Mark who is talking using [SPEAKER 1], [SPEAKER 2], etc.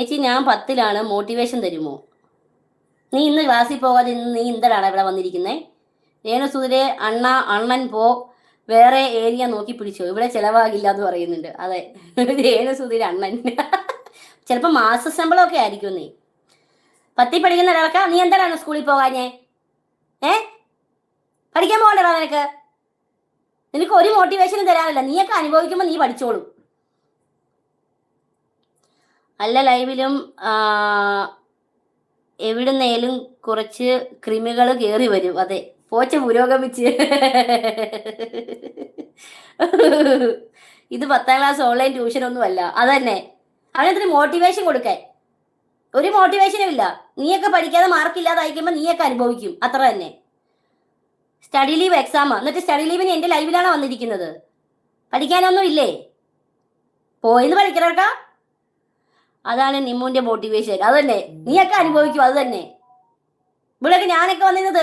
[SPEAKER 1] ചേച്ചി ഞാൻ 10ലാണ്, മോട്ടിവേഷൻ തരുമോ? നീ ഇന്ന് ക്ലാസ്സിൽ പോകാതെ ഇന്ന് നീ എന്തിനാണ് ഇവിടെ വന്നിരിക്കുന്നേ? രേണുസുതിരെ അണ്ണൻ പോ, വേറെ ഏരിയ നോക്കി പിടിച്ചോ, ഇവിടെ ചെലവാകില്ല എന്ന് പറയുന്നുണ്ട്. അതെ, രേണുസുതിരെ അണ്ണൻ. ചിലപ്പോ മാസ ശമ്പളം ഒക്കെ ആയിരിക്കും. നീ 10 പഠിക്കുന്ന ഒരാൾക്കാ, നീ എന്തിനാണ് സ്കൂളിൽ പോകാഞ്ഞേ? ഏ പഠിക്കാൻ പോകണ്ടടാ നിനക്ക്. നിനക്ക് ഒരു മോട്ടിവേഷനും തരാനില്ല. നീയൊക്കെ അനുഭവിക്കുമ്പോൾ നീ പഠിച്ചോളൂ. അല്ല ലൈവിലും എവിടുന്നേലും കുറച്ച് കൃമികൾ കയറി വരും. അതെ, പോച്ച പുരോഗമിച്ച്. ഇത് 10ാം ക്ലാസ് ഓൺലൈൻ ട്യൂഷൻ ഒന്നും അല്ല. അതന്നെ അവനത്തിന് മോട്ടിവേഷൻ കൊടുക്കാൻ ഒരു മോട്ടിവേഷനും ഇല്ല. നീയൊക്കെ പഠിക്കാതെ മാർക്കില്ലാതെ അയക്കുമ്പോൾ നീയൊക്കെ അനുഭവിക്കും. അത്ര തന്നെ. സ്റ്റഡി ലീവ് എക്സാം, എന്നിട്ട് സ്റ്റഡി ലീവിന് എന്റെ ലൈവിലാണ് വന്നിരിക്കുന്നത്. പഠിക്കാനൊന്നും ഇല്ലേ? പോയിന്ന് പഠിക്കണേക്കാ. അതാണ് നിമ്മുന്റെ മോട്ടിവേഷൻ. അത് തന്നെ നീയൊക്കെ അനുഭവിക്കും. അത് തന്നെ ഇവിടെയൊക്കെ ഞാനൊക്കെ വന്നിരുന്നത്